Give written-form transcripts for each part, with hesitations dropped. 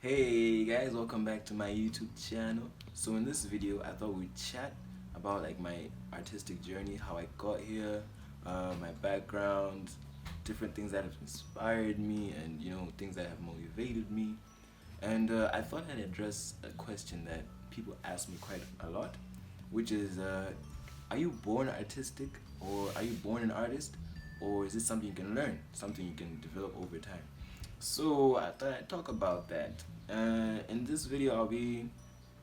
Hey guys, welcome back to my YouTube channel. So in this video, I thought we'd chat about like my artistic journey, how I got here, my background, different things that have inspired me, and things that have motivated me. And I thought I'd address a question that people ask me quite a lot, which is, are you born artistic, or are you born an artist, or is this something you can learn, something you can develop over time? So I thought I'd talk about that. In this video, I'll be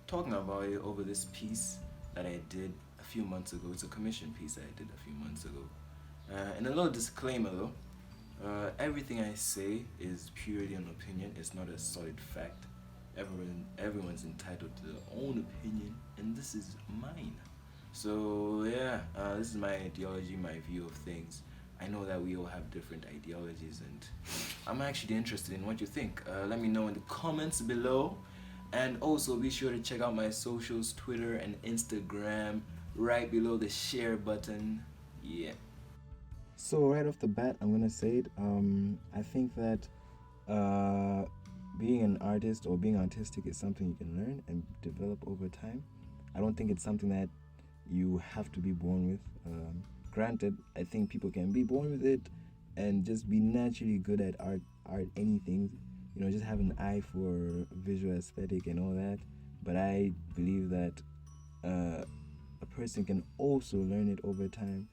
talking about it over this piece that I did a few months ago. It's a commission piece that I did a few months ago. And a little disclaimer though, everything I say is purely an opinion. It's not a solid fact. Everyone's entitled to their own opinion, and this is mine. So yeah, this is my ideology, my view of things. I know that we all have different ideologies, and I'm actually interested in what you think. Let me know in the comments below, and also be sure to check out my socials, Twitter and Instagram, right below the share button. Yeah. So right off the bat, I'm gonna say it. I think that being an artist or being artistic is something you can learn and develop over time. I don't think it's something that you have to be born with. Granted, I think people can be born with it and just be naturally good at art, anything, just have an eye for visual aesthetic and all that. But I believe that a person can also learn it over time,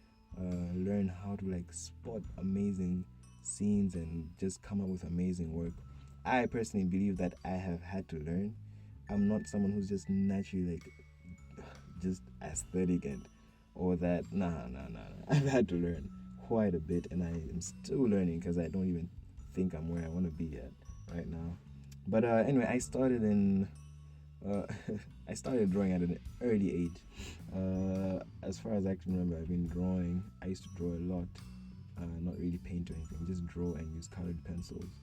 learn how to like spot amazing scenes and just come up with amazing work. I personally believe that I have had to learn. I'm not someone who's just naturally like just aesthetic and all that. Nah. I've had to learn quite a bit, and I am still learning because I don't even think I'm where I want to be at right now. But anyway, I started in I started drawing at an early age. As far as I can remember, I've been drawing. I used to draw a lot, not really paint or anything, just draw and use colored pencils.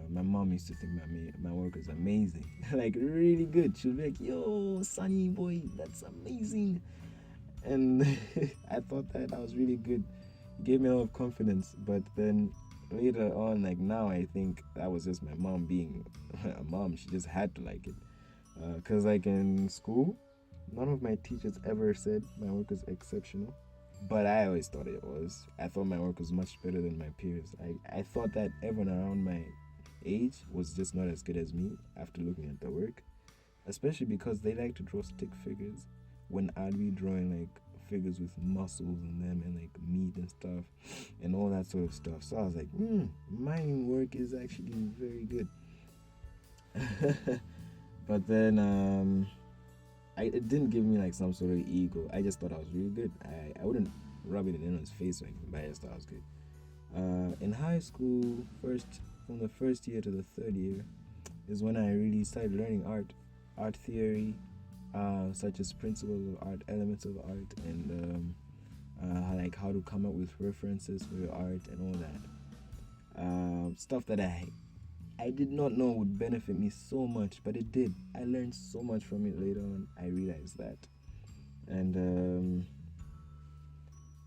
My mom used to think my work was amazing, like really good. She would be like, "Yo, Sunny boy, that's amazing." And I thought that was really good. It gave me a lot of confidence. But then later on, like now, I think that was just my mom being a mom. She just had to like it. Because like in school, none of my teachers ever said my work was exceptional. But I always thought it was. I thought my work was much better than my peers. I thought that everyone around my age was just not as good as me after looking at the work. Especially because they like to draw stick figures, when I'd be drawing like figures with muscles in them and like meat and stuff and all that sort of stuff. So I was like, my work is actually very good. But then it didn't give me like some sort of ego. I just thought I was really good. I wouldn't rub it in anyone's face or anything, but I just thought I was good. In high school, from the first year to the third year is when I really started learning art theory, such as principles of art, elements of art, and like how to come up with references for your art and all that. Stuff that I did not know would benefit me so much, but it did. I learned so much from it later on. I realized that. And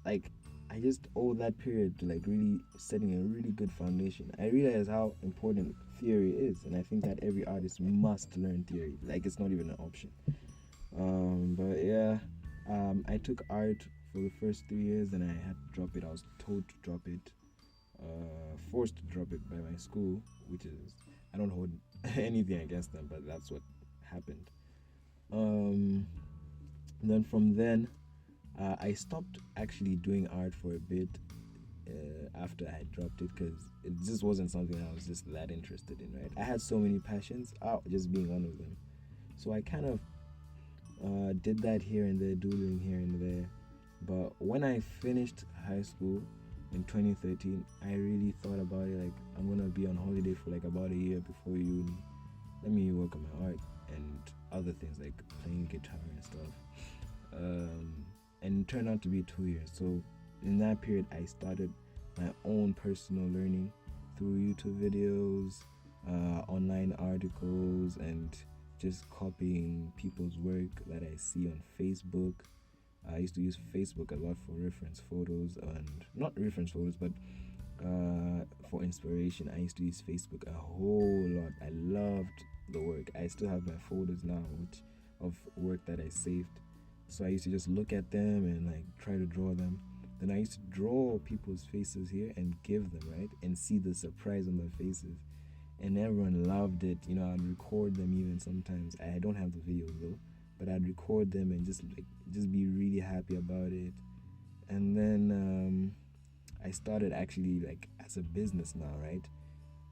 like I just owe that period to like really setting a really good foundation. I realized how important theory is, and I think that every artist must learn theory. Like it's not even an option. But yeah, I took art for the first 3 years, and I had to drop it. I was told to drop it, forced to drop it by my school, which is, I don't hold anything against them, but that's what happened. Then from then, I stopped actually doing art for a bit after I had dropped it, because it just wasn't something I was just that interested in, right? I had so many passions, art just being one of them. So I kind of did that here and there, doodling here and there. But when I finished high school in 2013, I really thought about it, like I'm gonna be on holiday for like about a year before uni. Let me work on my art and other things like playing guitar and stuff. And it turned out to be 2 years. So in that period, I started my own personal learning through YouTube videos, online articles, and just copying people's work that I see on Facebook. I used to use Facebook a lot for reference photos, and not reference photos, but for inspiration. I used to use Facebook a whole lot. I loved the work. I still have my folders now, which of work that I saved. So I used to just look at them and like try to draw them. Then I used to draw people's faces here and give them, right, and see the surprise on their faces. And everyone loved it. You know, I'd record them even sometimes. I don't have the videos though, but I'd record them and just be really happy about it. And then I started actually like as a business now, right?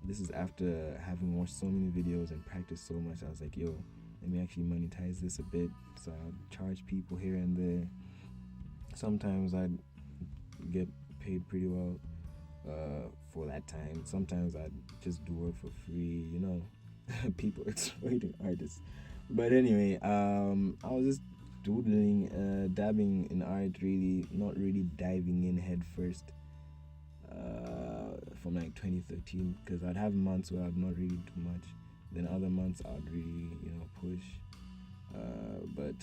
This is after having watched so many videos and practiced so much. I was like, yo, let me actually monetize this a bit. So I'd charge people here and there. Sometimes I'd get paid pretty well for that time. Sometimes I'd just do work for free, you know, people exploiting artists. But anyway, I was just doodling, dabbing in art, really, not really diving in head first. From like 2013, because I'd have months where I'd not really do much, then other months I'd really, you know, push. But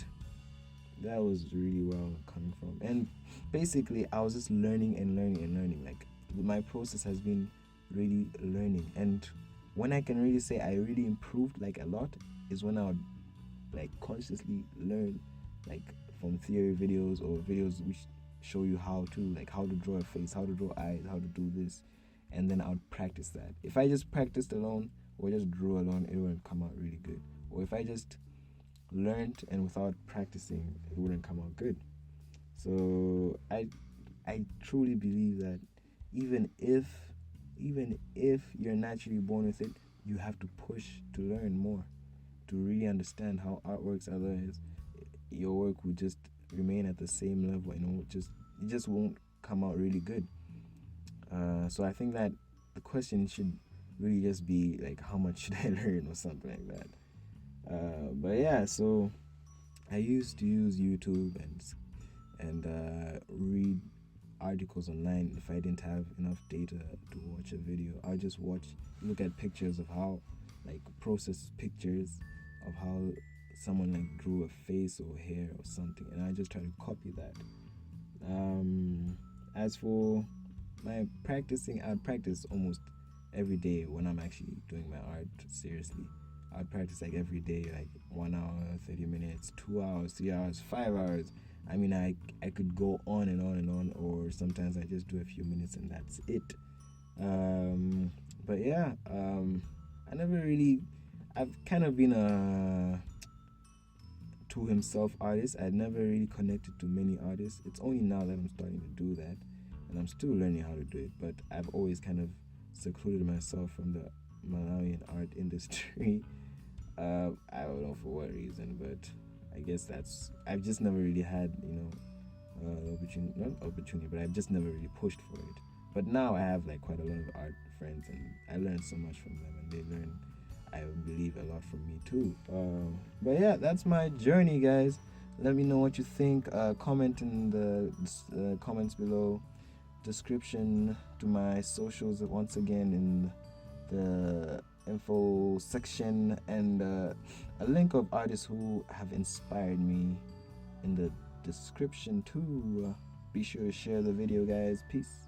that was really where I was coming from, and basically I was just learning and learning and learning. Like my process has been really learning, and when I can really say I really improved like a lot is when I would like consciously learn, like from theory videos or videos which show you how to draw a face, how to draw eyes, how to do this, and then I would practice that. If I just practiced alone or just drew alone, it wouldn't come out really good. Or if I just learned and without practicing, it wouldn't come out good. So I truly believe that even if you're naturally born with it, you have to push to learn more, to really understand how art works. Otherwise, your work will just remain at the same level and it just won't come out really good. So I think that the question should really just be like, how much should I learn or something like that. But yeah, so I used to use YouTube and read articles online. If I didn't have enough data to watch a video, I'll just look at pictures of how, like, process pictures of how someone like drew a face or hair or something, and I just try to copy that. As for my practicing, I'd practice almost every day when I'm actually doing my art seriously. I'd practice like every day, like 1 hour, 30 minutes, 2 hours, 3 hours, 5 hours. I mean, I could go on and on and on, or sometimes I just do a few minutes and that's it. But yeah, I've kind of been a to himself artist. I'd never really connected to many artists. It's only now that I'm starting to do that, and I'm still learning how to do it, but I've always kind of secluded myself from the Malawian art industry. I don't know for what reason, but I guess I've just never really had, not opportunity, but I've just never really pushed for it. But now I have like quite a lot of art friends, and I learn so much from them, and they learn, I believe, a lot from me too. But yeah, that's my journey, guys. Let me know what you think. Comment in the comments below. Description to my socials once again in the info section, and a link of artists who have inspired me in the description too. Be sure to share the video, guys. Peace.